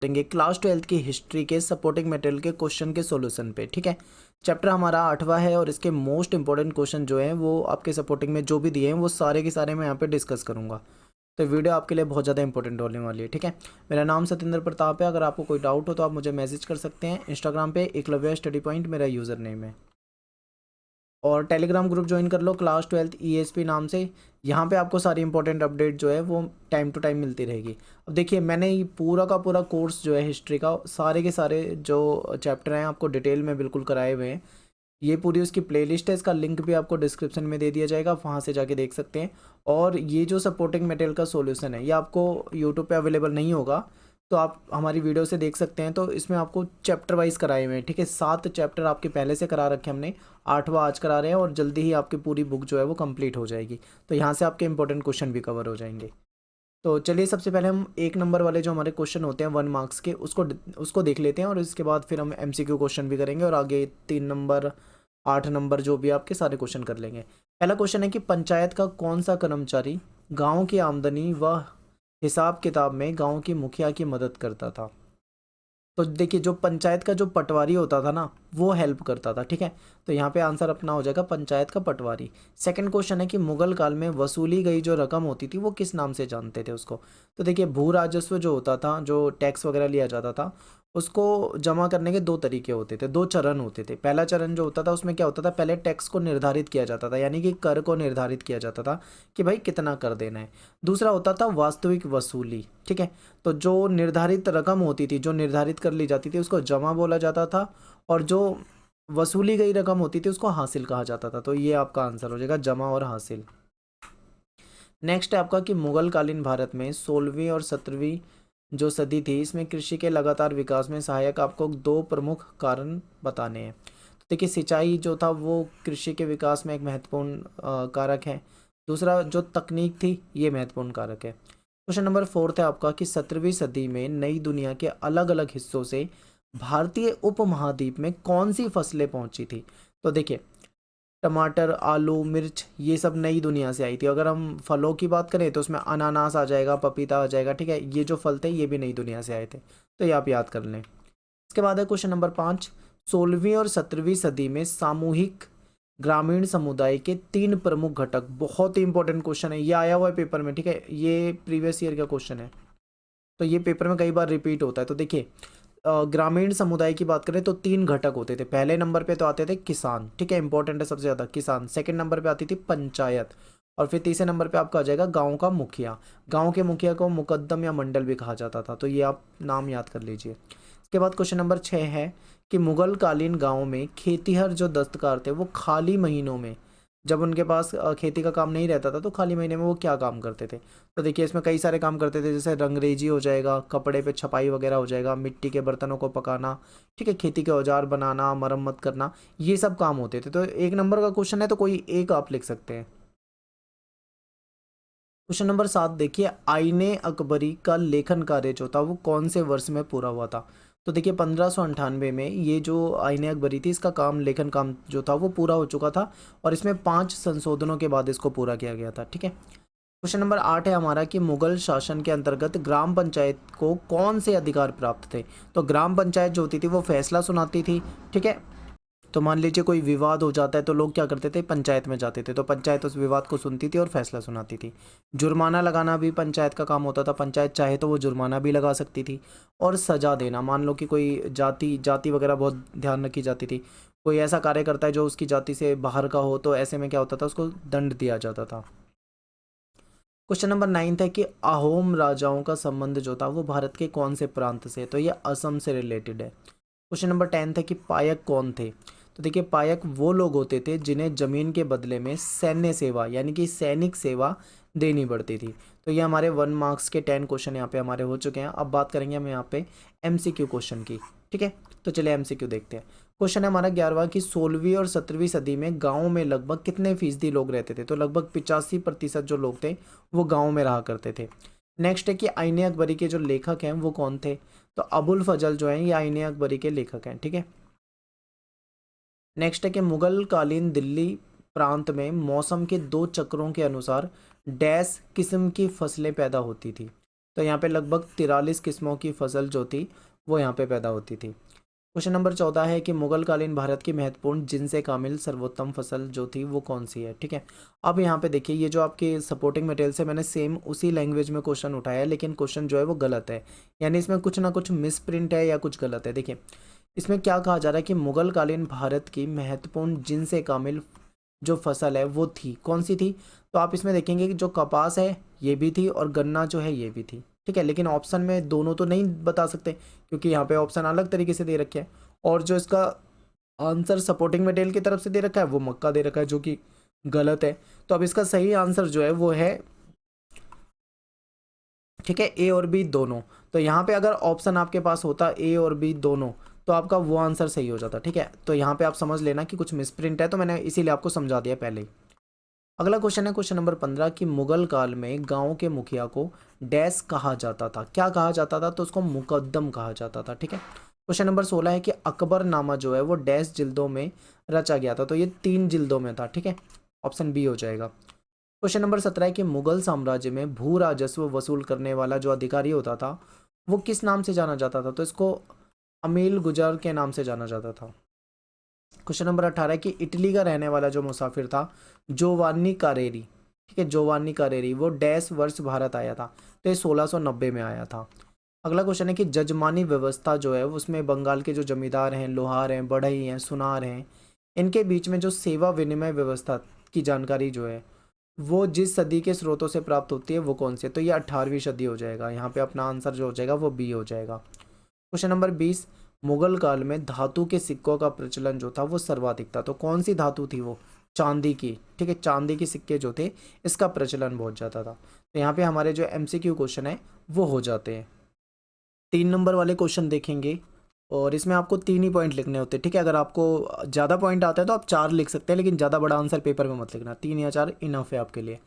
करेंगे क्लास 12 की हिस्ट्री के सपोर्टिंग मटेरियल के क्वेश्चन के सॉल्यूशन पे। ठीक है, चैप्टर हमारा 8वां है और इसके मोस्ट इंपॉर्टेंट क्वेश्चन जो हैं वो आपके सपोर्टिंग में जो भी दिए हैं वो सारे के सारे मैं यहाँ पे डिस्कस करूँगा। तो वीडियो आपके लिए बहुत ज़्यादा इंपॉर्टेंट होने वाली है। ठीक है, मेरा नाम सत्येंद्र प्रताप है। अगर आपको कोई डाउट हो तो आप मुझे मैसेज कर सकते हैं। इंस्टाग्राम पे एकलव्य स्टडी पॉइंट मेरा यूज़र नेम है और टेलीग्राम ग्रुप ज्वाइन कर लो क्लास 12 ESP नाम से। यहाँ पे आपको सारी इंपॉर्टेंट अपडेट जो है वो टाइम टू टाइम मिलती रहेगी। अब देखिए, मैंने ये पूरा का पूरा कोर्स जो है हिस्ट्री का सारे के सारे जो चैप्टर हैं आपको डिटेल में बिल्कुल कराए हुए हैं। ये पूरी उसकी प्लेलिस्ट है, इसका लिंक भी आपको डिस्क्रिप्शन में दे दिया जाएगा, आप वहाँ से जाके देख सकते हैं। और ये जो सपोर्टिंग मटेरियल का सॉल्यूशन है ये आपको यूट्यूब पे अवेलेबल नहीं होगा, तो आप हमारी वीडियो से देख सकते हैं। तो इसमें आपको चैप्टर वाइज कराए हुए हैं। ठीक है, 7 चैप्टर आपके पहले से करा रखे हमने, 8वां आज करा रहे हैं और जल्दी ही आपकी पूरी बुक जो है वो कंप्लीट हो जाएगी। तो यहाँ से आपके इंपॉर्टेंट क्वेश्चन भी कवर हो जाएंगे। तो चलिए, सबसे पहले हम 1 नंबर वाले जो हमारे क्वेश्चन होते हैं 1 मार्क्स के उसको देख लेते हैं और इसके बाद फिर हम MCQ क्वेश्चन भी करेंगे और आगे 3 नंबर 8 नंबर जो भी आपके सारे क्वेश्चन कर लेंगे। पहला क्वेश्चन है कि पंचायत का कौन सा कर्मचारी गांव की आमदनी व हिसाब किताब में गांव की मुखिया की मदद करता था। तो देखिए, जो पंचायत का जो पटवारी होता था ना वो हेल्प करता था। ठीक है, तो यहाँ पे आंसर अपना हो जाएगा पंचायत का पटवारी। सेकंड क्वेश्चन है कि मुगल काल में वसूली गई जो रकम होती थी वो किस नाम से जानते थे उसको। तो देखिए, भू राजस्व जो होता था, जो टैक्स वगैरह लिया जाता था, उसको जमा करने के 2 तरीके होते थे, 2 चरण होते थे। पहला चरण जो होता था उसमें क्या होता था, पहले टैक्स को निर्धारित किया जाता था, यानी कि कर को निर्धारित किया जाता था कि भाई कितना कर देना है। दूसरा होता था वास्तविक वसूली। ठीक है, तो जो निर्धारित रकम होती थी, जो निर्धारित कर ली जाती थी उसको जमा बोला जाता था और जो वसूली गई रकम होती थी उसको हासिल कहा जाता था। तो ये आपका आंसर हो जाएगा, जमा और हासिल। नेक्स्ट है आपका कि मुगल कालीन भारत में 16वीं और 17वीं जो सदी थी इसमें कृषि के लगातार विकास में सहायक आपको 2 प्रमुख कारण बताने हैं। तो देखिए, सिंचाई जो था वो कृषि के विकास में एक महत्वपूर्ण कारक है। दूसरा जो तकनीक थी ये महत्वपूर्ण कारक है। क्वेश्चन नंबर 4 है आपका कि 17वीं सदी में नई दुनिया के अलग अलग हिस्सों से भारतीय उपमहाद्वीप में कौन सी फसलें पहुंची थी। तो देखिए, टमाटर, आलू, मिर्च ये सब नई दुनिया से आई थी। अगर हम फलों की बात करें तो उसमें अनानास आ जाएगा, पपीता आ जाएगा। ठीक है, ये जो फल थे ये भी नई दुनिया से आए थे, तो ये आप याद कर लें। इसके बाद है क्वेश्चन नंबर 5, 16वीं और 17वीं सदी में सामूहिक ग्रामीण समुदाय के 3 प्रमुख घटक। बहुत ही इंपॉर्टेंट क्वेश्चन है, ये आया हुआ है पेपर में। ठीक है, ये प्रीवियस ईयर का क्वेश्चन है, तो ये पेपर में कई बार रिपीट होता है। तो देखिए, ग्रामीण समुदाय की बात करें तो 3 घटक होते थे। पहले नंबर पे तो आते थे किसान। ठीक है, इंपॉर्टेंट है सबसे ज़्यादा किसान। सेकंड नंबर पे आती थी पंचायत और फिर तीसरे नंबर पे आपका आ जाएगा गांव का मुखिया। गांव के मुखिया को मुकद्दम या मंडल भी कहा जाता था, तो ये आप नाम याद कर लीजिए। इसके बाद क्वेश्चन नंबर 6 है कि मुगल कालीन गाँव में खेतीहर जो दस्तकार थे वो खाली महीनों में, जब उनके पास खेती का काम नहीं रहता था तो खाली महीने में वो क्या काम करते थे। तो देखिए, इसमें कई सारे काम करते थे, जैसे रंगरेजी हो जाएगा, कपड़े पे छपाई वगैरह हो जाएगा, मिट्टी के बर्तनों को पकाना, ठीक है, खेती के औजार बनाना, मरम्मत करना, ये सब काम होते थे। तो 1 नंबर का क्वेश्चन है तो कोई एक आप लिख सकते हैं। क्वेश्चन नंबर 7 देखिए, आईने अकबरी का लेखन कार्य जो था वो कौन से वर्ष में पूरा हुआ था। तो देखिए, 1598 में ये जो आईने अकबरी थी इसका काम, लेखन काम जो था वो पूरा हो चुका था और इसमें 5 संशोधनों के बाद इसको पूरा किया गया था। ठीक है, क्वेश्चन नंबर 8 है हमारा कि मुगल शासन के अंतर्गत ग्राम पंचायत को कौन से अधिकार प्राप्त थे। तो ग्राम पंचायत जो होती थी वो फैसला सुनाती थी। ठीक है, तो मान लीजिए कोई विवाद हो जाता है तो लोग क्या करते थे, पंचायत में जाते थे, तो पंचायत उस विवाद को सुनती थी और फैसला सुनाती थी। जुर्माना लगाना भी पंचायत का काम होता था, पंचायत चाहे तो वो जुर्माना भी लगा सकती थी। और सजा देना, मान लो कि कोई जाति जाति वगैरह बहुत ध्यान रखी जाती थी, कोई ऐसा कार्य करता है जो उसकी जाति से बाहर का हो, तो ऐसे में क्या होता था, उसको दंड दिया जाता था। क्वेश्चन नंबर 9 है कि अहोम राजाओं का संबंध जो था वो भारत के कौन से प्रांत से, तो ये असम से रिलेटेड है। क्वेश्चन नंबर 10 है कि पायक कौन थे। तो देखिए, पायक वो लोग होते थे जिन्हें जमीन के बदले में सैन्य सेवा यानी कि सैनिक सेवा देनी पड़ती थी। तो ये हमारे 1 मार्क्स के 10 क्वेश्चन यहाँ पे हमारे हो चुके हैं। अब बात करेंगे हम यहाँ पे MCQ क्वेश्चन की। ठीक है, तो चलिए MCQ देखते हैं। क्वेश्चन है हमारा 11वां कि 16वीं और 17वीं सदी में गाँव में लगभग कितने फीसदी लोग रहते थे। तो लगभग 85% जो लोग थे वो गाँव में रहा करते थे। नेक्स्ट है कि आईने अकबरी के जो लेखक हैं वो कौन थे। तो अबुल फजल जो हैं ये आईने अकबरी के लेखक हैं। ठीक है, नेक्स्ट है कि मुगल कालीन दिल्ली प्रांत में मौसम के 2 चक्रों के अनुसार डैश किस्म की फसलें पैदा होती थी। तो यहाँ पे लगभग 43 किस्मों की फसल जो थी वो यहाँ पे पैदा होती थी। क्वेश्चन नंबर 14 है कि मुगल कालीन भारत की महत्वपूर्ण जिनसे कामिल सर्वोत्तम फसल जो थी वो कौन सी है। ठीक है, अब यहाँ पे देखिए ये जो आपके सपोर्टिंग मटेरियल से मैंने सेम उसी लैंग्वेज में क्वेश्चन उठाया है, लेकिन क्वेश्चन जो है वो गलत है, यानी इसमें कुछ ना कुछ मिस प्रिंट है या कुछ गलत है। देखिए इसमें क्या कहा जा रहा है कि मुगल कालीन भारत की महत्वपूर्ण जिनसे कामिल जो फसल है वो थी, कौन सी थी। तो आप इसमें देखेंगे कि जो कपास है ये भी थी और गन्ना जो है ये भी थी। ठीक है, लेकिन ऑप्शन में दोनों तो नहीं बता सकते क्योंकि यहाँ पे ऑप्शन अलग तरीके से दे रखे हैं, और जो इसका आंसर सपोर्टिंग मटेरियल की तरफ से दे रखा है वो मक्का दे रखा है, जो कि गलत है। तो अब इसका सही आंसर जो है वो है, ठीक है, ए और बी दोनों। तो यहाँ पे अगर ऑप्शन आपके पास होता ए और बी दोनों तो आपका वो आंसर सही हो जाता। ठीक है, तो यहाँ पे आप समझ लेना कि कुछ मिसप्रिंट है, तो मैंने इसीलिए आपको समझा दिया पहले ही। अगला क्वेश्चन है क्वेश्चन नंबर 15 कि मुगल काल में गांव के मुखिया को डैश कहा जाता था, क्या कहा जाता था, तो उसको मुकद्दम कहा जाता था। ठीक है, क्वेश्चन नंबर 16 है कि अकबरनामा जो है वो डैश जिल्दों में रचा गया था, तो ये 3 जिल्दों में था। ठीक है, ऑप्शन बी हो जाएगा। क्वेश्चन नंबर 17 है कि मुगल साम्राज्य में भू राजस्व वसूल करने वाला जो अधिकारी होता था वो किस नाम से जाना जाता था, तो इसको अमील गुजर के नाम से जाना जाता था। क्वेश्चन नंबर 18 है कि इटली का रहने वाला जो मुसाफिर था जोवान्नी कारेरी, ठीक है, जोवान्नी कारेरी, वो डैश वर्ष भारत आया था, तो ये 1690 में आया था। अगला क्वेश्चन है कि जजमानी व्यवस्था जो है उसमें बंगाल के जो जमींदार हैं, लोहार हैं, बढ़ई हैं, सुनार हैं, इनके बीच में जो सेवा विनिमय व्यवस्था की जानकारी जो है वो जिस सदी के स्रोतों से प्राप्त होती है वो कौन सी है, तो ये 18वीं सदी हो जाएगा। यहाँ पे अपना आंसर जो हो जाएगा वो बी हो जाएगा। क्वेश्चन नंबर 20, मुगल काल में धातु के सिक्कों का प्रचलन जो था वो सर्वाधिक था, तो कौन सी धातु थी वो, चांदी की। ठीक है, चांदी के सिक्के जो थे इसका प्रचलन बहुत ज़्यादा था। तो यहाँ पे हमारे जो MCQ क्वेश्चन है वो हो जाते हैं। 3 नंबर वाले क्वेश्चन देखेंगे और इसमें आपको 3 ही पॉइंट लिखने होते हैं। ठीक है, अगर आपको ज़्यादा पॉइंट आता है तो आप 4 लिख सकते हैं, लेकिन ज़्यादा बड़ा आंसर पेपर में मत लिखना, 3 या 4 इनफ है आपके लिए।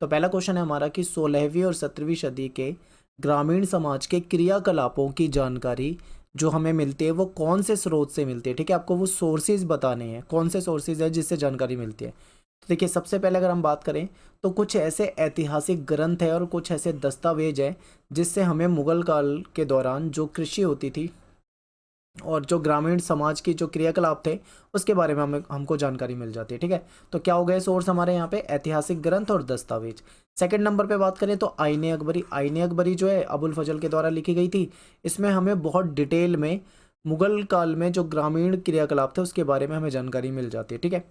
तो पहला क्वेश्चन है हमारा कि 16वीं और 17वीं सदी के ग्रामीण समाज के क्रियाकलापों की जानकारी जो हमें मिलती है वो कौन से स्रोत से मिलती है। ठीक है, आपको वो सोर्सेज बताने हैं, कौन से सोर्सेज है जिससे जानकारी मिलती है। तो देखिए सबसे पहले अगर हम बात करें तो कुछ ऐसे ऐतिहासिक ग्रंथ है और कुछ ऐसे दस्तावेज है जिससे हमें मुगल काल के दौरान जो कृषि होती थी और जो ग्रामीण समाज की जो क्रियाकलाप थे उसके बारे में हमको जानकारी मिल जाती है। ठीक है, तो क्या हो गए सोर्स हमारे यहाँ पे, ऐतिहासिक ग्रंथ और दस्तावेज। सेकंड नंबर पे बात करें तो आईने अकबरी, आईने अकबरी जो है अबुल फजल के द्वारा लिखी गई थी। इसमें हमें बहुत डिटेल में मुगल काल में जो ग्रामीण क्रियाकलाप थे उसके बारे में हमें जानकारी मिल जाती है। ठीक है,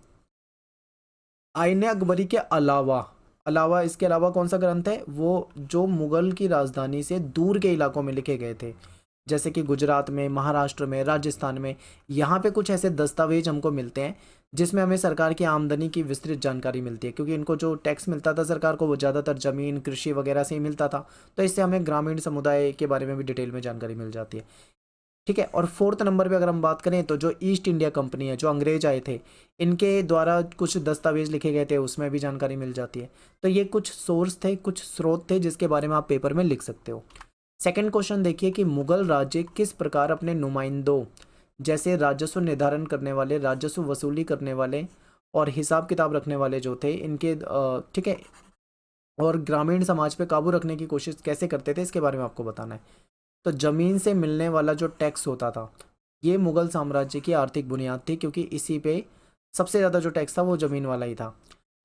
आईने अकबरी के अलावा इसके अलावा कौन सा ग्रंथ है, वो जो मुगल की राजधानी से दूर के इलाकों में लिखे गए थे, जैसे कि गुजरात में, महाराष्ट्र में, राजस्थान में, यहाँ पे कुछ ऐसे दस्तावेज हमको मिलते हैं जिसमें हमें सरकार की आमदनी की विस्तृत जानकारी मिलती है, क्योंकि इनको जो टैक्स मिलता था सरकार को वो ज़्यादातर ज़मीन, कृषि वगैरह से ही मिलता था। तो इससे हमें ग्रामीण समुदाय के बारे में भी डिटेल में जानकारी मिल जाती है। ठीक है, और 4th नंबर पे अगर हम बात करें तो जो ईस्ट इंडिया कंपनी है, जो अंग्रेज आए थे, इनके द्वारा कुछ दस्तावेज लिखे गए थे उसमें भी जानकारी मिल जाती है। तो ये कुछ सोर्स थे, कुछ स्रोत थे जिसके बारे में आप पेपर में लिख सकते हो। सेकंड क्वेश्चन देखिए कि मुगल राज्य किस प्रकार अपने नुमाइंदों जैसे राजस्व निर्धारण करने वाले, राजस्व वसूली करने वाले और हिसाब किताब रखने वाले जो थे इनके ठीक है, और ग्रामीण समाज पे काबू रखने की कोशिश कैसे करते थे इसके बारे में आपको बताना है। तो ज़मीन से मिलने वाला जो टैक्स होता था ये मुगल साम्राज्य की आर्थिक बुनियाद थी, क्योंकि इसी पे सबसे ज़्यादा जो टैक्स था वो ज़मीन वाला ही था।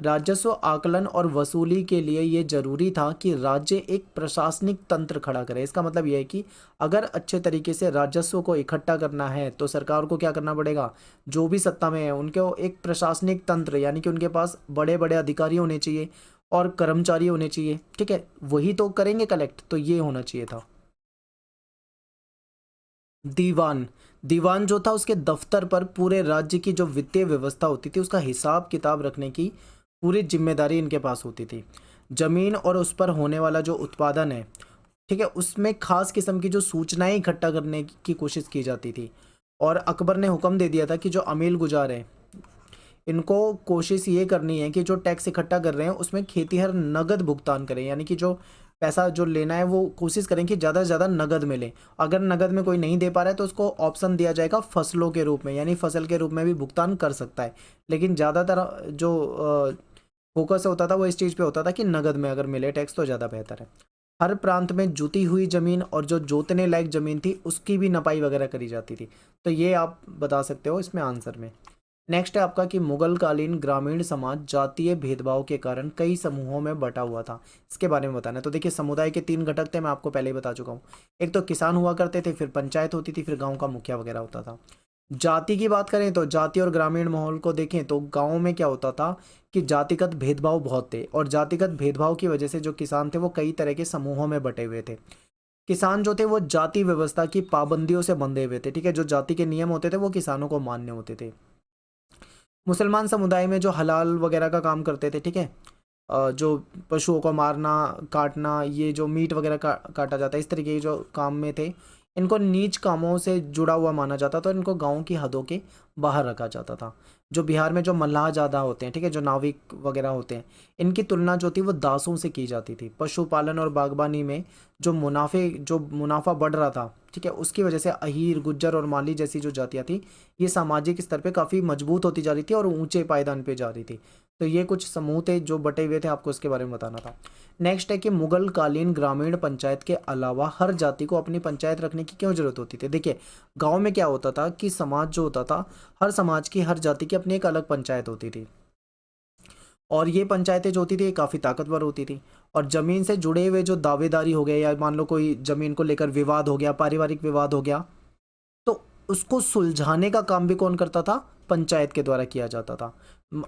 राजस्व आकलन और वसूली के लिए ये जरूरी था कि राज्य एक प्रशासनिक तंत्र खड़ा करे। इसका मतलब यह है कि अगर अच्छे तरीके से राजस्व को इकट्ठा करना है तो सरकार को क्या करना पड़ेगा, जो भी सत्ता में है उनको एक प्रशासनिक तंत्र, यानी कि उनके पास बड़े बड़े अधिकारी होने चाहिए और कर्मचारी होने चाहिए। ठीक है, वही तो करेंगे कलेक्ट, तो ये होना चाहिए था। दीवान, दीवान जो था उसके दफ्तर पर पूरे राज्य की जो वित्तीय व्यवस्था होती थी उसका हिसाब किताब रखने की पूरी जिम्मेदारी इनके पास होती थी। जमीन और उस पर होने वाला जो उत्पादन है, ठीक है, उसमें खास किस्म की जो सूचनाएं इकट्ठा करने की कोशिश की जाती थी। और अकबर ने हुक्म दे दिया था कि जो अमील गुजार हैं इनको कोशिश ये करनी है कि जो टैक्स इकट्ठा कर रहे हैं उसमें खेतीहर नगद भुगतान करें, यानी कि जो पैसा जो लेना है वो कोशिश करें कि ज़्यादा से ज़्यादा नगद मिले। अगर नगद में कोई नहीं दे पा रहा है तो उसको ऑप्शन दिया जाएगा फसलों के रूप में, यानी फसल के रूप में भी भुगतान कर सकता है। लेकिन ज़्यादातर जो फोकस होता था वो इस चीज़ पे होता था कि नगद में अगर मिले टैक्स तो ज़्यादा बेहतर है। हर प्रांत में जुती हुई ज़मीन और जो जोतने लायक ज़मीन थी उसकी भी नपाई वगैरह करी जाती थी। तो ये आप बता सकते हो इसमें आंसर में। नेक्स्ट है आपका कि मुगल कालीन ग्रामीण समाज जातीय भेदभाव के कारण कई समूहों में बटा हुआ था। इसके बारे में बताना है। तो देखिए समुदाय के 3 घटक थे, मैं आपको पहले ही बता चुका हूँ। एक तो किसान हुआ करते थे, फिर पंचायत होती थी, फिर गाँव का मुखिया वगैरह होता था। जाति की बात करें तो जाति और ग्रामीण माहौल को देखें तो गाँव में क्या होता था कि जातिगत भेदभाव बहुत थे, और जातिगत भेदभाव की वजह से जो किसान थे वो कई तरह के समूहों में बटे हुए थे। किसान जो थे वो जाति व्यवस्था की पाबंदियों से बंधे हुए थे, ठीक है। जो जाति के नियम होते थे वो किसानों को मान्य होते थे। मुसलमान समुदाय में जो हलाल वगैरह का काम करते थे, ठीक है, जो पशुओं को मारना, काटना, ये जो मीट वगैरह काटा जाता है, इस तरीके के जो काम में थे, इनको नीच कामों से जुड़ा हुआ माना जाता था, इनको गांव की हदों के बाहर रखा जाता था। जो बिहार में जो मल्लाह ज़्यादा होते हैं, ठीक है, जो नाविक वगैरह होते हैं, इनकी तुलना जो थी वो दासों से की जाती थी। पशुपालन और बागबानी में जो मुनाफा बढ़ रहा था, ठीक है, उसकी वजह से अहीर, गुज्जर और माली जैसी जो जातियाँ थी, ये सामाजिक स्तर पे काफ़ी मजबूत होती जा रही थी और ऊंचे पायदान पे जा रही थी। तो ये कुछ समूह थे जो बटे हुए थे, आपको इसके बारे में बताना था। नेक्स्ट है कि मुगल कालीन ग्रामीण पंचायत के अलावा हर जाति को अपनी पंचायत रखने की क्यों जरूरत होती थी। देखिए गांव में क्या होता था कि समाज जो होता था, हर समाज की, हर जाति की अपनी एक अलग पंचायत होती थी, और ये पंचायतें जो होती थी काफ़ी ताकतवर होती थी। और ज़मीन से जुड़े हुए जो दावेदारी हो गए, या मान लो कोई ज़मीन को लेकर विवाद हो गया, पारिवारिक विवाद हो गया, तो उसको सुलझाने का काम भी कौन करता था? पंचायत के द्वारा किया जाता था।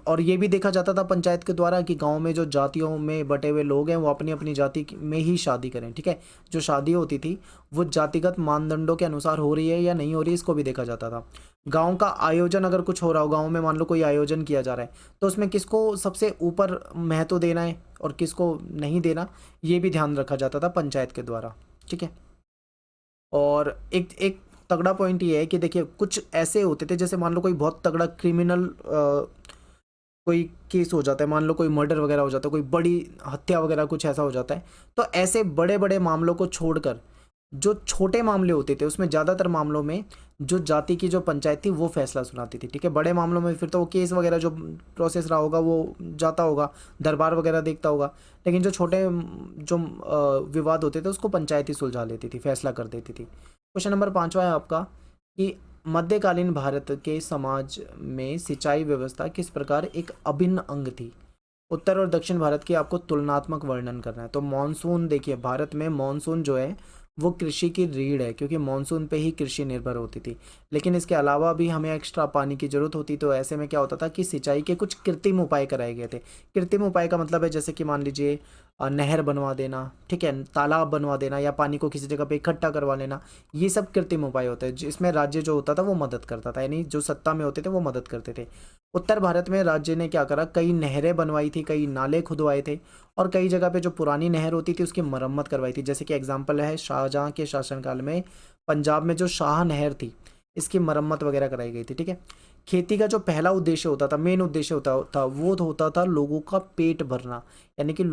और ये भी देखा जाता था पंचायत के द्वारा कि गांव में जो जातियों में बटे हुए लोग हैं वो अपनी अपनी जाति में ही शादी करें, ठीक है। जो शादी होती थी वो जातिगत मानदंडों के अनुसार हो रही है या नहीं हो रही, इसको भी देखा जाता था। गांव का आयोजन अगर कुछ हो रहा हो, गांव में मान लो कोई आयोजन किया जा रहा है, तो उसमें किसको सबसे ऊपर महत्व देना है और किसको नहीं देना, ये भी ध्यान रखा जाता था पंचायत के द्वारा, ठीक है। और एक एक तगड़ा पॉइंट ये है कि देखिए कुछ ऐसे होते थे, जैसे मान लो कोई बहुत तगड़ा क्रिमिनल कोई केस हो जाता है, मान लो कोई मर्डर वगैरह हो जाता है, कोई बड़ी हत्या वगैरह कुछ ऐसा हो जाता है, तो ऐसे बड़े बड़े मामलों को छोड़कर जो छोटे मामले होते थे उसमें ज़्यादातर मामलों में जो जाति की जो पंचायत थी वो फैसला सुनाती थी, ठीक है। बड़े मामलों में फिर तो वो केस वगैरह जो प्रोसेस रहा होगा वो जाता होगा, दरबार वगैरह देखता होगा, लेकिन जो छोटे जो विवाद होते थे उसको पंचायत ही सुलझा लेती थी, फैसला कर देती थी। क्वेश्चन नंबर 5वां है आपका कि मध्यकालीन भारत के समाज में सिंचाई व्यवस्था किस प्रकार एक अभिन्न अंग थी। उत्तर और दक्षिण भारत की आपको तुलनात्मक वर्णन करना है। तो मॉनसून, देखिए भारत में मॉनसून जो है वो कृषि की रीढ़ है, क्योंकि मॉनसून पे ही कृषि निर्भर होती थी। लेकिन इसके अलावा भी हमें एक्स्ट्रा पानी की जरूरत होती, तो ऐसे में क्या होता था कि सिंचाई के कुछ कृत्रिम उपाय कराए गए थे। कृत्रिम उपाय का मतलब है जैसे कि मान लीजिए नहर बनवा देना, ठीक है, तालाब बनवा देना, या पानी को किसी जगह पे इकट्ठा करवा लेना, ये सब कृत्रिम उपाय होते हैं जिसमें राज्य जो होता था वो मदद करता था, यानी जो सत्ता में होते थे वो मदद करते थे। उत्तर भारत में राज्य ने क्या करा, कई नहरें बनवाई थी, कई नाले खुदवाए थे, और कई जगह पे जो पुरानी नहर होती थी उसकी मरम्मत करवाई थी। जैसे कि एग्जाम्पल है शाहजहाँ के शासनकाल में पंजाब में जो शाह नहर थी, इसकी मरम्मत वगैरह कराई गई थी, ठीक है। खेती का जो पहला उद्देश्य होता था, मेन उद्देश्य होता था, वो होता था लोगों का पेट भरना, यानी कि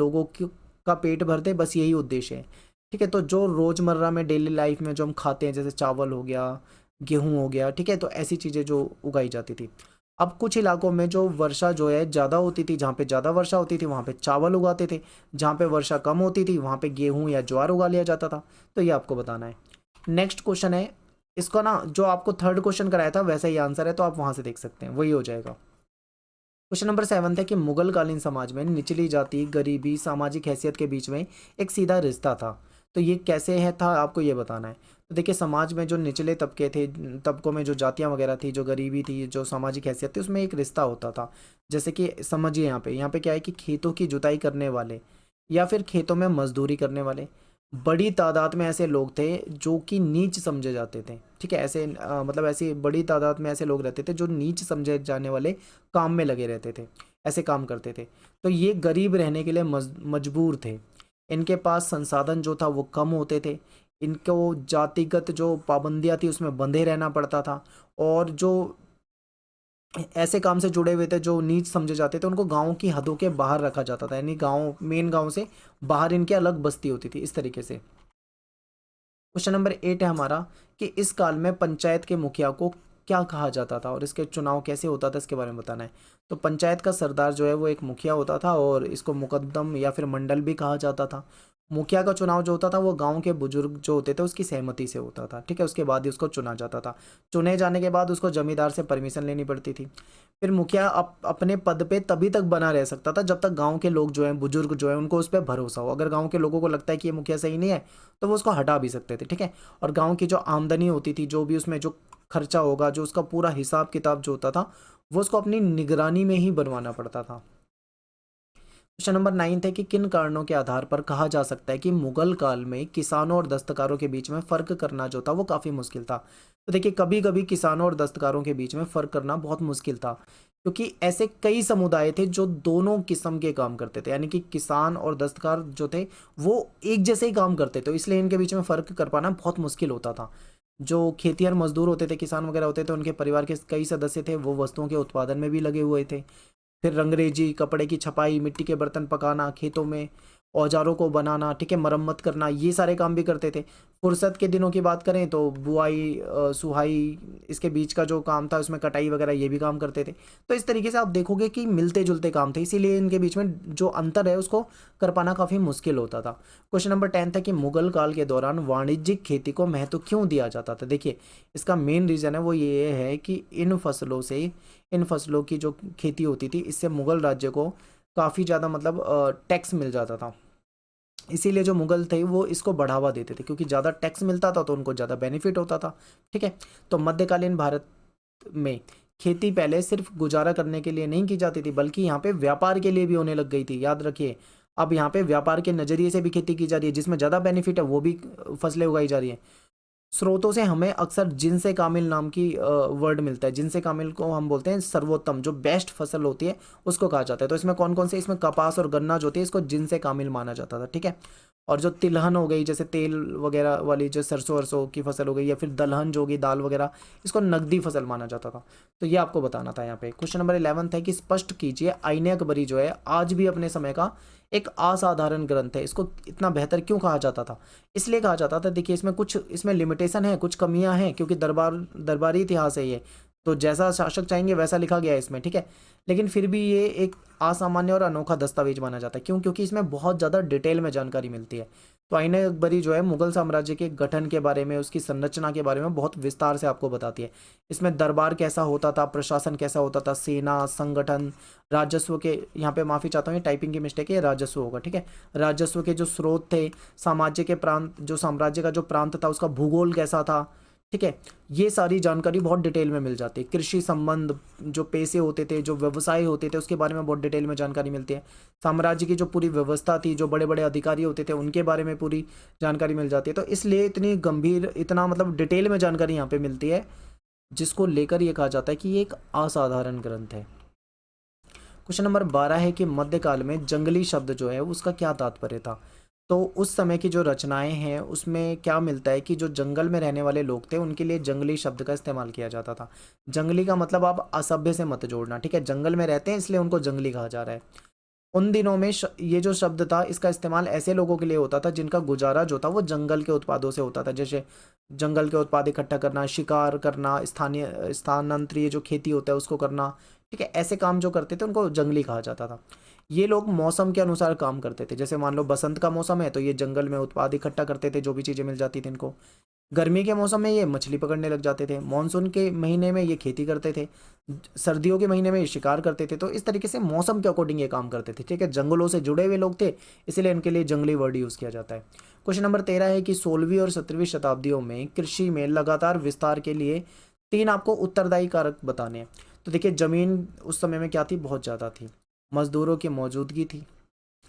का पेट भर दे, बस यही उद्देश्य है, ठीक है। तो जो रोज़मर्रा में डेली लाइफ में जो हम खाते हैं, जैसे चावल हो गया, गेहूं हो गया, ठीक है, तो ऐसी चीज़ें जो उगाई जाती थी। अब कुछ इलाकों में जो वर्षा जो है ज़्यादा होती थी, जहाँ पे ज़्यादा वर्षा होती थी वहाँ पे चावल उगाते थे, जहाँ पे वर्षा कम होती थी वहाँ पे गेहूं या ज्वार उगा लिया जाता था। तो ये आपको बताना है। नेक्स्ट क्वेश्चन है, इसका ना जो आपको थर्ड क्वेश्चन कराया था वैसा ही आंसर है, तो आप वहाँ से देख सकते हैं, वही हो जाएगा। क्वेश्चन नंबर 7 है कि मुगल कालीन समाज में निचली जाति, गरीबी, सामाजिक हैसियत के बीच में एक सीधा रिश्ता था। तो ये कैसे है था, आपको ये बताना है। तो देखिए समाज में जो निचले तबके थे, तबकों में जो जातियाँ वगैरह थी, जो गरीबी थी, जो सामाजिक हैसियत थी, उसमें एक रिश्ता होता था। जैसे कि समझिए यहाँ पे क्या है कि खेतों की जुताई करने वाले या फिर खेतों में मजदूरी करने वाले बड़ी तादाद में ऐसे लोग थे जो कि नीच समझे जाते थे, ठीक है। ऐसे मतलब ऐसी बड़ी तादाद में ऐसे लोग रहते थे जो नीच समझे जाने वाले काम में लगे रहते थे, ऐसे काम करते थे। तो ये गरीब रहने के लिए मजबूर थे। इनके पास संसाधन जो था वो कम होते थे। इनको जातिगत जो पाबंदियाँ थी उसमें बंधे रहना पड़ता था, और जो ऐसे काम से जुड़े हुए थे जो नीच समझे जाते थे उनको गांव की हदों के बाहर रखा जाता था, यानी गांव, मेन गांव से बाहर इनकी अलग बस्ती होती थी, इस तरीके से। क्वेश्चन नंबर 8 है हमारा कि इस काल में पंचायत के मुखिया को क्या कहा जाता था और इसके चुनाव कैसे होता था, इसके बारे में बताना है। तो पंचायत का सरदार जो है वो एक मुखिया होता था, और इसको मुकद्दम या फिर मंडल भी कहा जाता था। मुखिया का चुनाव जो होता था वो गांव के बुजुर्ग जो होते थे उसकी सहमति से होता था, ठीक है। उसके बाद ही उसको चुना जाता था। चुने जाने के बाद उसको जमींदार से परमिशन लेनी पड़ती थी। फिर मुखिया अपने पद पे तभी तक बना रह सकता था जब तक गांव के लोग जो हैं, बुजुर्ग जो हैं, उनको उस पर भरोसा हो। अगर गांव के लोगों को लगता है कि ये मुखिया सही नहीं है तो वो उसको हटा भी सकते थे, ठीक है। और गाँव की जो आमदनी होती थी, जो भी उसमें जो खर्चा होगा, जो उसका पूरा हिसाब किताब जो होता था, वो उसको अपनी निगरानी में ही बनवाना पड़ता था। क्वेश्चन नंबर 9 है कि किन कारणों के आधार पर कहा जा सकता है कि मुगल काल में किसानों और दस्तकारों के बीच में फर्क करना जो था वो काफी मुश्किल था। तो देखिए, कभी कभी किसानों और दस्तकारों के बीच में फर्क करना बहुत मुश्किल था, क्योंकि ऐसे कई समुदाय थे जो दोनों किस्म के काम करते थे, यानी कि किसान और दस्तकार जो थे वो एक जैसे ही काम करते थे, इसलिए इनके बीच में फर्क कर पाना बहुत मुश्किल होता था। जो खेतिहर मजदूर होते थे, किसान वगैरह होते थे, उनके परिवार के कई सदस्य थे, वो वस्तुओं के उत्पादन में भी लगे हुए थे। फिर रंगरेजी, कपड़े की छपाई, मिट्टी के बर्तन पकाना, खेतों में औजारों को बनाना, ठीक है, मरम्मत करना, ये सारे काम भी करते थे। फुर्सत के दिनों की बात करें तो बुआई, सुहाई, इसके बीच का जो काम था उसमें कटाई वगैरह ये भी काम करते थे। तो इस तरीके से आप देखोगे कि मिलते जुलते काम थे, इसीलिए इनके बीच में जो अंतर है उसको कर पाना काफ़ी मुश्किल होता था। क्वेश्चन नंबर 10 था कि मुगल काल के दौरान वाणिज्यिक खेती को महत्व क्यों दिया जाता था। देखिए, इसका मेन रीज़न है वो ये है कि इन फसलों की जो खेती होती थी, इससे मुगल राज्य को काफ़ी ज़्यादा मतलब टैक्स मिल जाता था। इसीलिए जो मुगल थे वो इसको बढ़ावा देते थे, क्योंकि ज़्यादा टैक्स मिलता था तो उनको ज़्यादा बेनिफिट होता था, ठीक है। तो मध्यकालीन भारत में खेती पहले सिर्फ गुजारा करने के लिए नहीं की जाती थी, बल्कि यहाँ पे व्यापार के लिए भी होने लग गई थी। याद रखिए, अब यहाँ पे व्यापार के नज़रिए से भी खेती की जा रही है, जिसमें ज़्यादा बेनिफिट है वो भी फसलें उगाई जा रही हैं। स्रोतों से हमें अक्सर जिनसे कामिल नाम की वर्ड मिलता है। जिनसे कामिल को हम बोलते हैं सर्वोत्तम, जो बेस्ट फसल होती है उसको कहा जाता है। तो इसमें कौन कौन से, इसमें कपास और गन्ना जो होती है इसको जिनसे कामिल माना जाता था, ठीक है। और जो तिलहन हो गई, जैसे तेल वगैरह वाली जो सरसों वरसों की फसल हो गई, या फिर दलहन जो होगी दाल वगैरह, इसको नकदी फसल माना जाता था। तो ये आपको बताना था यहाँ पे। क्वेश्चन नंबर 11 है कि स्पष्ट कीजिए, आईने अकबरी जो है आज भी अपने समय का एक असाधारण ग्रंथ है, इसको इतना बेहतर क्यों कहा जाता था। इसलिए कहा जाता था, देखिए इसमें कुछ, इसमें लिमिटेशन है, कुछ कमियां हैं, क्योंकि दरबारी इतिहास है ये, तो जैसा शासक चाहेंगे वैसा लिखा गया है इसमें, ठीक है। लेकिन फिर भी ये एक असामान्य और अनोखा दस्तावेज माना जाता है। क्यों? क्योंकि इसमें बहुत ज़्यादा डिटेल में जानकारी मिलती है। तो आईने अकबरी जो है मुगल साम्राज्य के गठन के बारे में, उसकी संरचना के बारे में बहुत विस्तार से आपको बताती है। इसमें दरबार कैसा होता था, प्रशासन कैसा होता था, सेना, संगठन, राजस्व के, यहाँ पे माफ़ी चाहता हूँ ये टाइपिंग की मिस्टेक है, ये राजस्व होगा, ठीक है। राजस्व के जो स्रोत थे, साम्राज्य के प्रांत, जो साम्राज्य का जो प्रांत था उसका भूगोल कैसा था, ठीक है। ये सारी जानकारी बहुत डिटेल में मिल जाती है। कृषि संबंध, जो पैसे होते थे, जो व्यवसाय होते थे, उसके बारे में बहुत डिटेल में जानकारी मिलती है। साम्राज्य की जो पूरी व्यवस्था थी, जो बड़े बड़े अधिकारी होते थे उनके बारे में पूरी जानकारी मिल जाती है। तो इसलिए इतनी गंभीर, इतना मतलब डिटेल में जानकारी यहाँ पे मिलती है, जिसको लेकर ये कहा जाता है कि ये एक असाधारण ग्रंथ है। क्वेश्चन नंबर 12 है कि मध्यकाल में जंगली शब्द जो है उसका क्या तात्पर्य था। तो उस समय की जो रचनाएं हैं उसमें क्या मिलता है कि जो जंगल में रहने वाले लोग थे उनके लिए जंगली शब्द का इस्तेमाल किया जाता था। जंगली का मतलब आप असभ्य से मत जोड़ना, ठीक है। जंगल में रहते हैं इसलिए उनको जंगली कहा जा रहा है। उन दिनों में ये जो शब्द था इसका इस्तेमाल ऐसे लोगों के लिए होता था जिनका गुजारा जो था वो जंगल के उत्पादों से होता था, जैसे जंगल के उत्पाद इकट्ठा करना, शिकार करना, स्थानीय स्थानांतरीय जो खेती होता है उसको करना, ठीक है। ऐसे काम जो करते थे उनको जंगली कहा जाता था। ये लोग मौसम के अनुसार काम करते थे, जैसे मान लो बसंत का मौसम है तो ये जंगल में उत्पाद इकट्ठा करते थे, जो भी चीज़ें मिल जाती थी इनको। गर्मी के मौसम में ये मछली पकड़ने लग जाते थे, मानसून के महीने में ये खेती करते थे, सर्दियों के महीने में ये शिकार करते थे। तो इस तरीके से मौसम के अकॉर्डिंग ये काम करते थे, ठीक है। जंगलों से जुड़े हुए लोग थे, इसीलिए इनके लिए जंगली वर्ड यूज़ किया जाता है। क्वेश्चन नंबर 13 है कि 16वीं और 17वीं शताब्दियों में कृषि में लगातार विस्तार के लिए 3 आपको उत्तरदायी कारक बताने हैं। तो देखिए, ज़मीन उस समय में क्या थी, बहुत ज़्यादा थी, मजदूरों की मौजूदगी थी,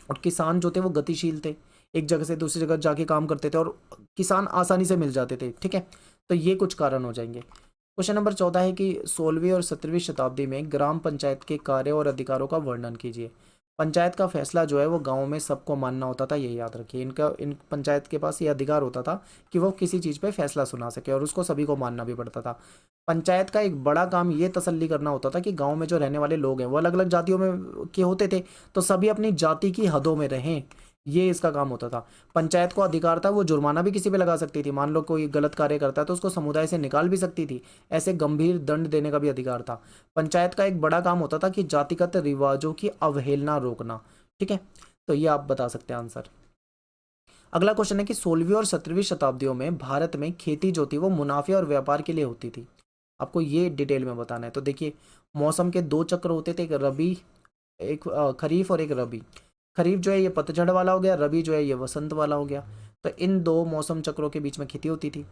और किसान जो थे वो गतिशील थे, एक जगह से दूसरी जगह जाके काम करते थे, और किसान आसानी से मिल जाते थे, ठीक है। तो ये कुछ कारण हो जाएंगे। क्वेश्चन नंबर 14 है कि 16वीं और 17वीं शताब्दी में ग्राम पंचायत के कार्य और अधिकारों का वर्णन कीजिए। पंचायत का फैसला जो है वो गांव में सबको मानना होता था, ये याद रखिए। इन पंचायत के पास ये अधिकार होता था कि वो किसी चीज़ पे फैसला सुना सके, और उसको सभी को मानना भी पड़ता था। पंचायत का एक बड़ा काम ये तसल्ली करना होता था कि गांव में जो रहने वाले लोग हैं वो अलग अलग जातियों में के होते थे, तो सभी अपनी जाति की हदों में रहें, ये इसका काम होता था। पंचायत को अधिकार था, वो जुर्माना भी किसी पे लगा सकती थी, मान लो कोई गलत कार्य करता है तो उसको समुदाय से निकाल भी सकती थी, ऐसे गंभीर दंड देने का भी अधिकार था। पंचायत का एक बड़ा काम होता था कि जातिगत रिवाजों की अवहेलना रोकना, ठीक है। तो ये आप बता सकते हैं आंसर। अगला क्वेश्चन है कि 16वीं और 17वीं शताब्दियों में भारत में खेती जो थी वो मुनाफे और व्यापार के लिए होती थी। आपको ये डिटेल में बताना है। तो देखिए, मौसम के दो चक्र होते थे, एक रबी, एक खरीफ और एक रबी। खरीफ जो है ये पतझड़ वाला हो गया, रबी जो है ये वसंत वाला हो गया। तो इन दो मौसम चक्रों के बीच में खेती होती थी।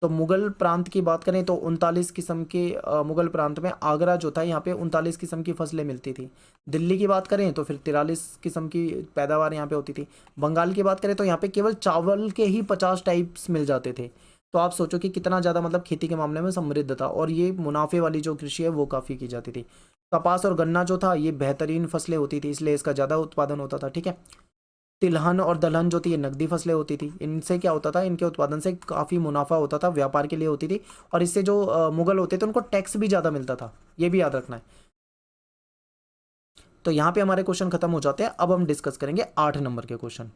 तो मुगल प्रांत की बात करें तो 39 किस्म के मुगल प्रांत में आगरा जो था यहाँ पे 39 किस्म की फसलें मिलती थी। दिल्ली की बात करें तो फिर 43 किस्म की पैदावार यहाँ पे होती थी। बंगाल की बात करें तो यहाँ पे केवल चावल के ही 50 टाइप्स मिल जाते थे। तो आप सोचो कि कितना ज़्यादा मतलब खेती के मामले में समृद्ध था, और ये मुनाफे वाली जो कृषि है वो काफ़ी की जाती थी। कपास और गन्ना जो था ये बेहतरीन फसलें होती थी, इसलिए इसका ज़्यादा उत्पादन होता था। ठीक है। तिलहन और दलहन जो थी ये नकदी फसलें होती थी। इनसे क्या होता था, इनके उत्पादन से काफ़ी मुनाफा होता था, व्यापार के लिए होती थी। और इससे जो मुगल होते थे उनको टैक्स भी ज़्यादा मिलता था, ये भी याद रखना है। तो यहाँ पे हमारे क्वेश्चन खत्म हो जाते हैं। अब हम डिस्कस करेंगे 8 नंबर के क्वेश्चन।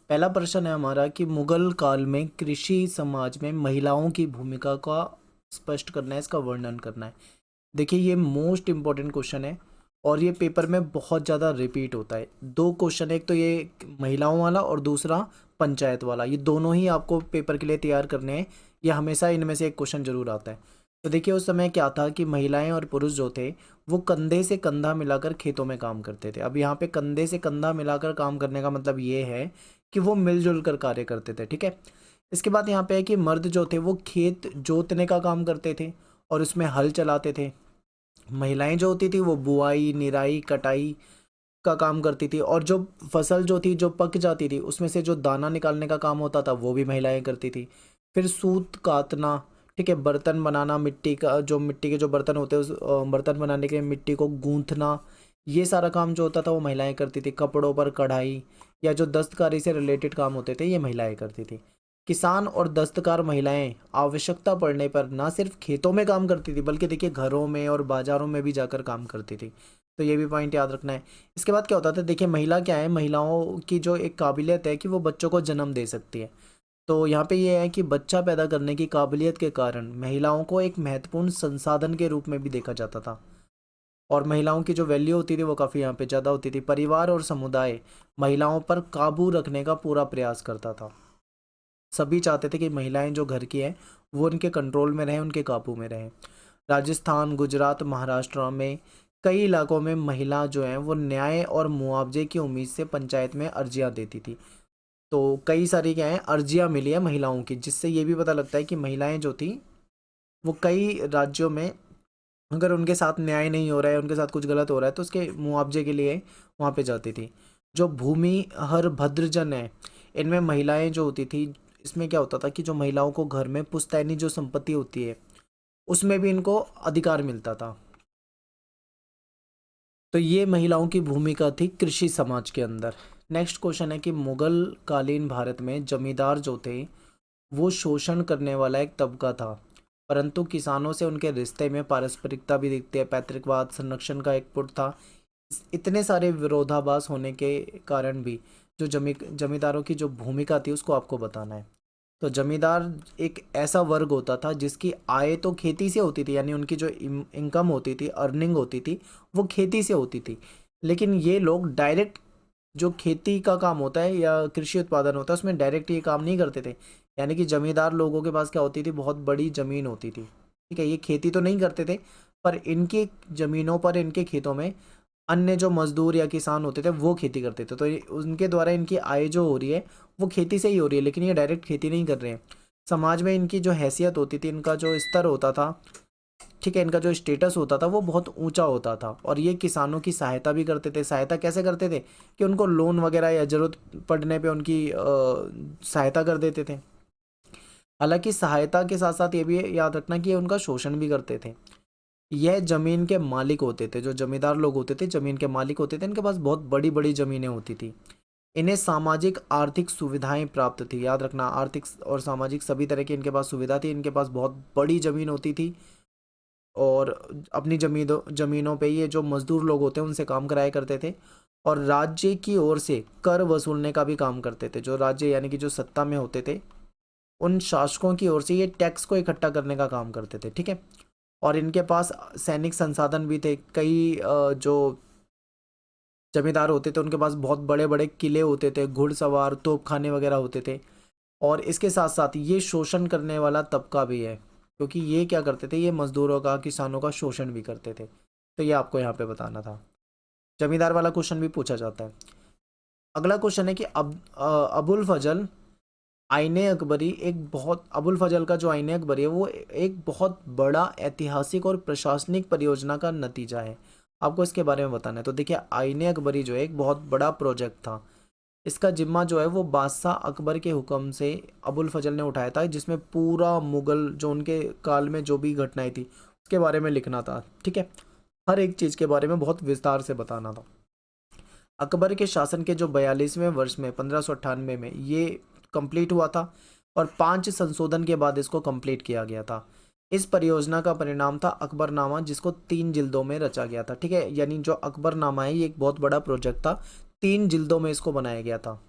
पहला प्रश्न है हमारा कि मुगल काल में कृषि समाज में महिलाओं की भूमिका का स्पष्ट करना है, इसका वर्णन करना है। देखिए, ये मोस्ट इंपॉर्टेंट क्वेश्चन है और ये पेपर में बहुत ज़्यादा रिपीट होता है। दो क्वेश्चन, एक तो ये महिलाओं वाला और दूसरा पंचायत वाला, ये दोनों ही आपको पेपर के लिए तैयार करने हैं। ये हमेशा इनमें से एक क्वेश्चन जरूर आता है। तो देखिए, उस समय क्या था कि महिलाएं और पुरुष जो थे वो कंधे से कंधा मिलाकर खेतों में काम करते थे। अब यहाँ पे कंधे से कंधा मिलाकर काम करने का मतलब ये है कि वो मिलजुल कर कार्य करते थे। ठीक है। इसके बाद यहाँ पे है कि मर्द जो थे वो खेत जोतने का काम करते थे और उसमें हल चलाते थे। महिलाएं जो होती थी वो बुआई, निराई, कटाई का काम करती थी, और जो फसल जो थी जो पक जाती थी उसमें से जो दाना निकालने का काम होता था वो भी महिलाएं करती थी। फिर सूत काटना, ठीक है, बर्तन बनाना, मिट्टी का जो मिट्टी के जो बर्तन होते हैं उस बर्तन बनाने के लिए मिट्टी को गूंथना, ये सारा काम जो होता था वो महिलाएं करती थी। कपड़ों पर कढ़ाई या जो दस्तकारी से रिलेटेड काम होते थे ये महिलाएं करती थी। किसान और दस्तकार महिलाएं आवश्यकता पड़ने पर ना सिर्फ खेतों में काम करती थी बल्कि देखिए घरों में और बाजारों में भी जाकर काम करती थी। तो ये भी पॉइंट याद रखना है। इसके बाद क्या होता था, देखिए महिला क्या है, महिलाओं की जो एक काबिलियत है कि वो बच्चों को जन्म दे सकती है। तो यहाँ पे ये है कि बच्चा पैदा करने की काबिलियत के कारण महिलाओं को एक महत्वपूर्ण संसाधन के रूप में भी देखा जाता था, और महिलाओं की जो वैल्यू होती थी वो काफ़ी यहाँ पे ज़्यादा होती थी। परिवार और समुदाय महिलाओं पर काबू रखने का पूरा प्रयास करता था। सभी चाहते थे कि महिलाएं जो घर की हैं वो उनके कंट्रोल में रहें, उनके काबू में रहें। राजस्थान, गुजरात, महाराष्ट्र में कई इलाकों में महिला जो हैं वो न्याय और मुआवजे की उम्मीद से पंचायत में अर्जियां देती थी। तो कई सारी क्या है अर्जियां मिली है महिलाओं की, जिससे ये भी पता लगता है कि महिलाएं जो थी वो कई राज्यों में अगर उनके साथ न्याय नहीं हो रहा है, उनके साथ कुछ गलत हो रहा है, तो उसके मुआवजे के लिए वहाँ पे जाती थी। जो भूमि हर भद्रजन है, इनमें महिलाएं जो होती थी, इसमें क्या होता था कि जो महिलाओं को घर में पुश्तैनी जो संपत्ति होती है उसमें भी इनको अधिकार मिलता था। तो ये महिलाओं की भूमिका थी कृषि समाज के अंदर। नेक्स्ट क्वेश्चन है कि मुगल कालीन भारत में जमींदार जो थे वो शोषण करने वाला एक तबका था, परंतु किसानों से उनके रिश्ते में पारस्परिकता भी दिखती है। पैतृकवाद संरक्षण का एक पुट था। इतने सारे विरोधाभास होने के कारण भी जो जमींदारों की जो भूमिका थी उसको आपको बताना है। तो जमींदार एक ऐसा वर्ग होता था जिसकी आय तो खेती से होती थी, यानी उनकी जो इनकम होती थी, अर्निंग होती थी, वो खेती से होती थी। लेकिन ये लोग डायरेक्ट जो खेती का काम होता है या कृषि उत्पादन होता है उसमें डायरेक्ट ये काम नहीं करते थे। यानी कि जमींदार लोगों के पास क्या होती थी, बहुत बड़ी ज़मीन होती थी। ठीक है, ये खेती तो नहीं करते थे, पर इनके ज़मीनों पर, इनके खेतों में अन्य जो मजदूर या किसान होते थे वो खेती करते थे। तो उनके द्वारा इनकी आय जो हो रही है वो खेती से ही हो रही है, लेकिन ये डायरेक्ट खेती नहीं कर रहे हैं। समाज में इनकी जो हैसियत होती थी, इनका जो स्तर होता था, ठीक है, इनका जो स्टेटस होता था वो बहुत ऊंचा होता था। और ये किसानों की सहायता भी करते थे। सहायता कैसे करते थे कि उनको लोन वगैरह या ज़रूरत पड़ने पे उनकी सहायता कर देते थे। हालांकि सहायता के साथ साथ ये भी याद रखना कि ये उनका शोषण भी करते थे। यह जमीन के मालिक होते थे, जो जमींदार लोग होते थे जमीन के मालिक होते थे, इनके पास बहुत बड़ी बड़ी ज़मीनें होती थी। इन्हें सामाजिक आर्थिक सुविधाएं प्राप्त थी। याद रखना, आर्थिक और सामाजिक सभी तरह की इनके पास सुविधा थी। इनके पास बहुत बड़ी ज़मीन होती थी, और अपनी ज़मीनों पे ये जो मज़दूर लोग होते हैं उनसे काम कराया करते थे। और राज्य की ओर से कर वसूलने का भी काम करते थे। जो राज्य यानी कि जो सत्ता में होते थे उन शासकों की ओर से ये टैक्स को इकट्ठा करने का काम करते थे। ठीक है। और इनके पास सैनिक संसाधन भी थे। कई जो जमींदार होते थे उनके पास बहुत बड़े बड़े किले होते थे, घुड़सवार तोपखाने वगैरह होते थे। और इसके साथ साथ ये शोषण करने वाला तबका भी है, क्योंकि ये क्या करते थे, ये मजदूरों का, किसानों का शोषण भी करते थे। तो ये आपको यहाँ पे बताना था। जमींदार वाला क्वेश्चन भी पूछा जाता है। अगला क्वेश्चन है कि अबुल फजल आईने अकबरी एक बहुत, अबुल फजल का जो आईने अकबरी है वो एक बहुत बड़ा ऐतिहासिक और प्रशासनिक परियोजना का नतीजा है। आपको इसके बारे में बताना है। तो देखिए, आईने अकबरी जो है एक बहुत बड़ा प्रोजेक्ट था। इसका जिम्मा जो है वो बादशाह अकबर के हुक्म से अबुल फजल ने उठाया था, जिसमें पूरा मुगल जो उनके काल में जो भी घटनाएं थी उसके बारे में लिखना था। ठीक है, हर एक चीज़ के बारे में बहुत विस्तार से बताना था। अकबर के शासन के जो 42वें वर्ष में 1598 में ये कंप्लीट हुआ था, और 5 संशोधन के बाद इसको कंप्लीट किया गया था। इस परियोजना का परिणाम था अकबरनामा, जिसको 3 जिल्दों में रचा गया था। ठीक है, यानी जो अकबरनामा है ये एक बहुत बड़ा प्रोजेक्ट था, 3 जिल्दों में इसको बनाया गया था।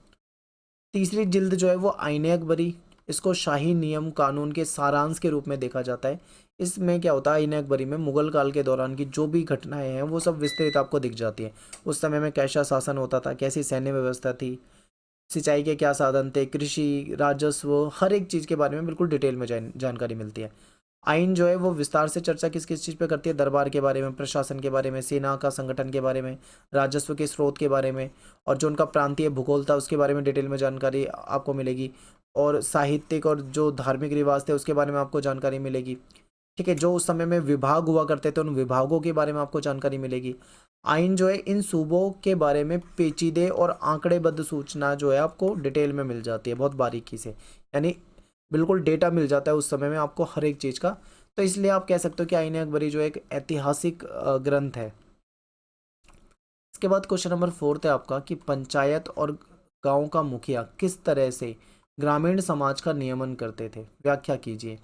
तीसरी जिल्द जो है वो आईने अकबरी, इसको शाही नियम कानून के सारांश के रूप में देखा जाता है। इसमें क्या होता है, आईने अकबरी में मुगल काल के दौरान की जो भी घटनाएं हैं वो सब विस्तृत आपको दिख जाती है। उस समय में कैसा शासन होता था, कैसी सैन्य व्यवस्था थी, सिंचाई के क्या साधन थे, कृषि, राजस्व, हर एक चीज़ के बारे में बिल्कुल डिटेल में जानकारी मिलती है। आइन जो है वो विस्तार से चर्चा किस किस चीज़ पे करती है, दरबार के बारे में, प्रशासन के बारे में, सेना का संगठन के बारे में, राजस्व के स्रोत के बारे में, और जो उनका प्रांतीय भूगोल था उसके बारे में डिटेल में जानकारी आपको मिलेगी। और साहित्यिक और जो धार्मिक रिवाज थे उसके बारे में आपको जानकारी मिलेगी। ठीक है, जो उस समय में विभाग हुआ करते थे उन विभागों के बारे में आपको जानकारी मिलेगी। आइन जो है इन सूबों के बारे में पेचीदे और आंकड़ेबद्ध सूचना जो है आपको डिटेल में मिल जाती है, बहुत बारीकी से, यानी बिल्कुल डेटा मिल जाता है उस समय में आपको हर एक चीज़ का। तो इसलिए आप कह सकते हो कि आईने अकबरी जो एक ऐतिहासिक ग्रंथ है। इसके बाद क्वेश्चन नंबर 4 है आपका कि पंचायत और गांव का मुखिया किस तरह से ग्रामीण समाज का नियमन करते थे, व्याख्या कीजिए।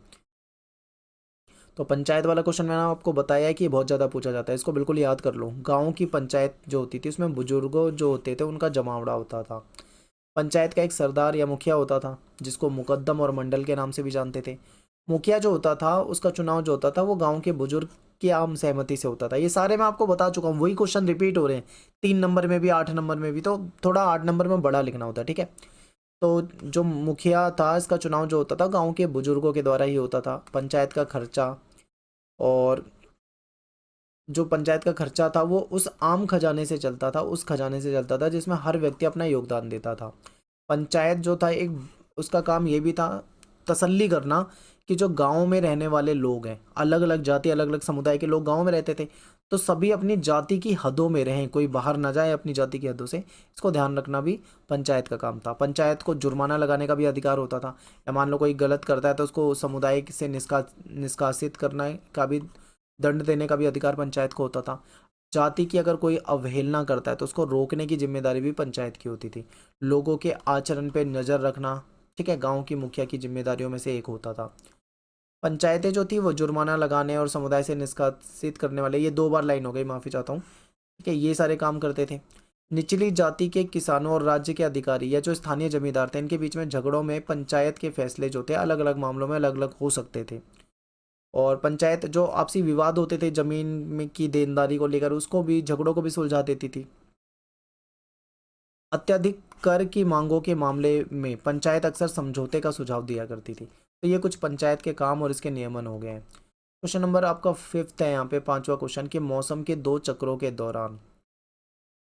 तो पंचायत वाला क्वेश्चन मैंने आपको बताया है कि बहुत ज़्यादा पूछा जाता है, इसको बिल्कुल याद कर लो। गाँव की पंचायत जो होती थी उसमें बुजुर्गों जो होते थे उनका जमावड़ा होता था। पंचायत का एक सरदार या मुखिया होता था, जिसको मुकद्दम और मंडल के नाम से भी जानते थे। मुखिया जो होता था उसका चुनाव जो होता था वो गांव के बुजुर्ग की आम सहमति से होता था। ये सारे मैं आपको बता चुका हूँ, वही क्वेश्चन रिपीट हो रहे हैं 3 नंबर में भी, 8 नंबर में भी। तो थोड़ा 8 नंबर में बड़ा लिखना होता है। ठीक है, तो जो मुखिया था इसका चुनाव जो होता था गांव के बुजुर्गों के द्वारा ही होता था। पंचायत का खर्चा, और जो पंचायत का खर्चा था वो उस आम खजाने से चलता था, उस खजाने से चलता था जिसमें हर व्यक्ति अपना योगदान देता था। पंचायत जो था एक, उसका काम ये भी था तसल्ली करना कि जो गांव में रहने वाले लोग हैं, अलग अलग जाति अलग अलग समुदाय के लोग गांव में रहते थे, तो सभी अपनी जाति की हदों में रहें, कोई बाहर ना जाए अपनी जाति की हदों से। इसको ध्यान रखना भी पंचायत का काम था। पंचायत को जुर्माना लगाने का भी अधिकार होता था, या मान लो कोई गलत करता है तो उसको समुदाय से निष्कासित करना का भी, दंड देने का भी अधिकार पंचायत को होता था। जाति की अगर कोई अवहेलना करता है तो उसको रोकने की जिम्मेदारी भी पंचायत की होती थी। लोगों के आचरण पे नज़र रखना, ठीक है, गांव की मुखिया की जिम्मेदारियों में से एक होता था। पंचायतें जो थी वो जुर्माना लगाने और समुदाय से निष्कासित करने वाले, ये 2 बार लाइन हो गई, माफ़ी चाहता हूँ। ठीक है, ये सारे काम करते थे। निचली जाति के किसानों और राज्य के अधिकारी या जो स्थानीय जमींदार थे, इनके बीच में झगड़ों में पंचायत के फैसले जो थे अलग अलग मामलों में अलग अलग हो सकते थे। और पंचायत जो आपसी विवाद होते थे जमीन में की देनदारी को लेकर, उसको भी, झगड़ों को भी सुलझा देती थी। अत्यधिक कर की मांगों के मामले में पंचायत अक्सर समझौते का सुझाव दिया करती थी। तो ये कुछ पंचायत के काम और इसके नियमन हो गए हैं। क्वेश्चन नंबर आपका 5 है यहाँ पे, 5वां क्वेश्चन, कि मौसम के 2 चक्रों के दौरान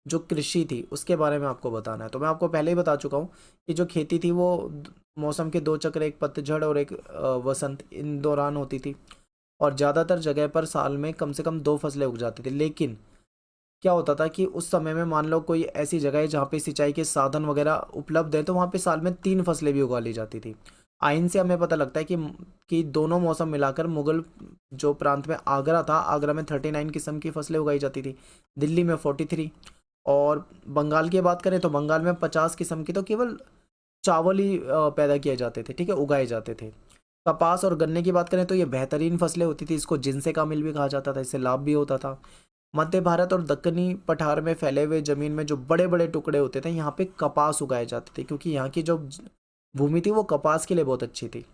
जो कृषि थी उसके बारे में आपको बताना है। तो मैं आपको पहले ही बता चुका हूँ कि जो खेती थी वो मौसम के 2 चक्र, एक पतझड़ और एक वसंत, इन दौरान होती थी। और ज़्यादातर जगह पर साल में कम से कम 2 फसलें उग जाती थी। लेकिन क्या होता था कि उस समय में मान लो कोई ऐसी जगह है जहाँ पे सिंचाई के साधन वगैरह उपलब्ध है, तो वहाँ पे साल में 3 फसलें भी उगा ली जाती थी। आइन से हमें पता लगता है कि दोनों मौसम मिलाकर मुगल जो प्रांत में आगरा था, आगरा में 39 किस्म की फसलें उगाई जाती थी, दिल्ली में 43। और बंगाल की बात करें तो बंगाल में 50 किस्म की, तो केवल चावल ही पैदा किए जाते थे, ठीक है, उगाए जाते थे। कपास और गन्ने की बात करें तो ये बेहतरीन फसलें होती थी, इसको जिनसे का मिल भी कहा जाता था, इससे लाभ भी होता था। मध्य भारत और दक्कनी पठार में फैले हुए जमीन में जो बड़े बड़े टुकड़े होते थे, यहाँ पे कपास उगाए जाते थे, क्योंकि यहाँ की जो भूमि थी वो कपास के लिए बहुत अच्छी थी।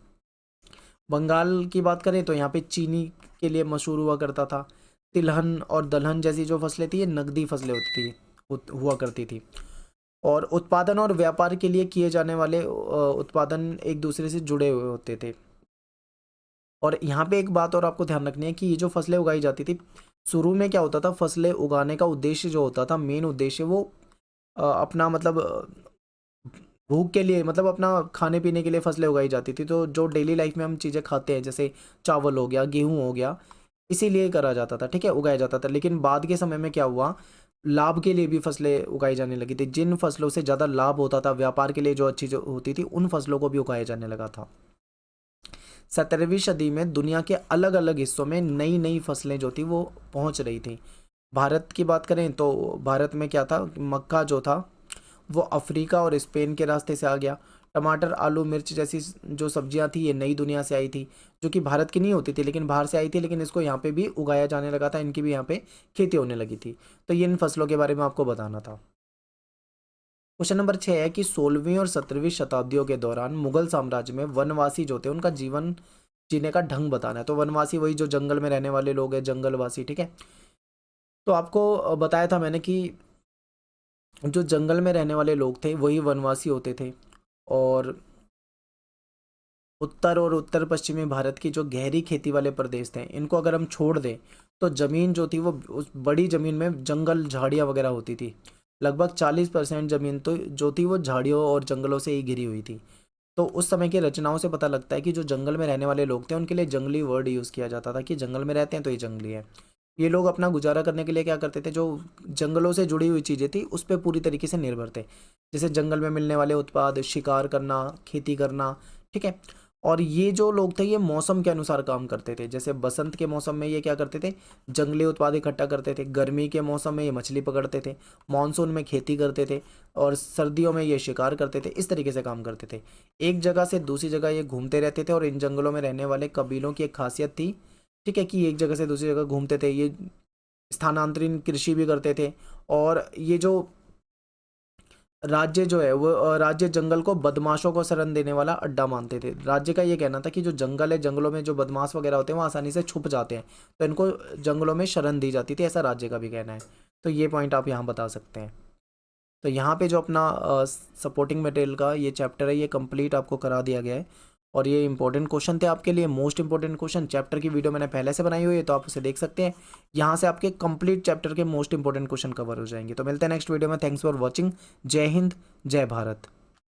बंगाल की बात करें तो यहाँ पे चीनी के लिए मशहूर हुआ करता था। तिलहन और दलहन जैसी जो फसलें थी ये नकदी फसलें होती थी, हुआ करती थी। और उत्पादन और व्यापार के लिए किए जाने वाले उत्पादन एक दूसरे से जुड़े हुए होते थे। और यहाँ पे एक बात और आपको ध्यान रखनी है कि ये जो फसलें उगाई जाती थी, शुरू में क्या होता था, फसलें उगाने का उद्देश्य जो होता था, मेन उद्देश्य वो अपना मतलब भूख के लिए, मतलब अपना खाने पीने के लिए फसलें उगाई जाती थी। तो जो डेली लाइफ में हम चीज़ें खाते हैं, जैसे चावल हो गया, गेहूँ हो गया, इसीलिए करा जाता था, ठीक है, उगाया जाता था। लेकिन बाद के समय में क्या हुआ, लाभ के लिए भी फसलें उगाई जाने लगी थी। जिन फसलों से ज़्यादा लाभ होता था, व्यापार के लिए जो अच्छी जो होती थी, उन फसलों को भी उगाया जाने लगा था। 17वीं सदी में दुनिया के अलग अलग हिस्सों में नई नई फसलें जो थी वो पहुंच रही थी। भारत की बात करें तो भारत में क्या था, मक्का जो था वो अफ्रीका और स्पेन के रास्ते से आ गया। टमाटर, आलू, मिर्च जैसी जो सब्जियां थी, ये नई दुनिया से आई थी, जो कि भारत की नहीं होती थी लेकिन बाहर से आई थी, लेकिन इसको यहाँ पे भी उगाया जाने लगा था, इनकी भी यहाँ पे खेती होने लगी थी। तो ये इन फसलों के बारे में आपको बताना था। क्वेश्चन नंबर 6 है कि 16वीं और 17वीं शताब्दियों के दौरान मुगल साम्राज्य में वनवासी जो थे उनका जीवन जीने का ढंग बताना है। तो वनवासी वही जो जंगल में रहने वाले लोग हैं, जंगलवासी, ठीक है। तो आपको बताया था मैंने कि जो जंगल में रहने वाले लोग थे वही वनवासी होते थे। और उत्तर और उत्तर पश्चिमी भारत की जो गहरी खेती वाले प्रदेश थे, इनको अगर हम छोड़ दें तो ज़मीन जो थी वो उस बड़ी ज़मीन में जंगल झाड़ियाँ वगैरह होती थी। लगभग 40% ज़मीन तो जो थी वो झाड़ियों और जंगलों से ही घिरी हुई थी। तो उस समय की रचनाओं से पता लगता है कि जो जंगल में रहने वाले लोग थे उनके लिए जंगली वर्ड यूज़ किया जाता था कि जंगल में रहते हैं तो ये जंगली है। ये लोग अपना गुजारा करने के लिए क्या करते थे, जो जंगलों से जुड़ी हुई चीज़ें थी उस पर पूरी तरीके से निर्भर थे। जैसे जंगल में मिलने वाले उत्पाद, शिकार करना, खेती करना, ठीक है। और ये जो लोग थे ये मौसम के अनुसार काम करते थे। जैसे बसंत के मौसम में ये क्या करते थे, जंगली उत्पाद इकट्ठा करते थे। गर्मी के मौसम में ये मछली पकड़ते थे। मानसून में खेती करते थे। और सर्दियों में ये शिकार करते थे। इस तरीके से काम करते थे। एक जगह से दूसरी जगह ये घूमते रहते थे। और इन जंगलों में रहने वाले कबीलों की एक खासियत थी, ठीक है, कि एक जगह से दूसरी जगह घूमते थे। ये स्थानांतरण कृषि भी करते थे। और ये जो राज्य जो है वो राज्य जंगल को बदमाशों को शरण देने वाला अड्डा मानते थे। राज्य का ये कहना था कि जो जंगल है, जंगलों में जो बदमाश वगैरह होते हैं वो आसानी से छुप जाते हैं, तो इनको जंगलों में शरण दी जाती थी, ऐसा राज्य का भी कहना है। तो ये पॉइंट आप यहाँ बता सकते हैं। तो यहाँ पे जो अपना सपोर्टिंग मटेरियल का ये चैप्टर है ये कंप्लीट आपको करा दिया गया है। और ये इंपॉर्टेंट क्वेश्चन थे आपके लिए, मोस्ट इंपॉर्टेंट क्वेश्चन। चैप्टर की वीडियो मैंने पहले से बनाई हुई है तो आप उसे देख सकते हैं। यहाँ से आपके कंप्लीट चैप्टर के मोस्ट इंपॉर्टेंट क्वेश्चन कवर हो जाएंगे। तो मिलते हैं नेक्स्ट वीडियो में। Thanks for watching. जय हिंद, जय भारत।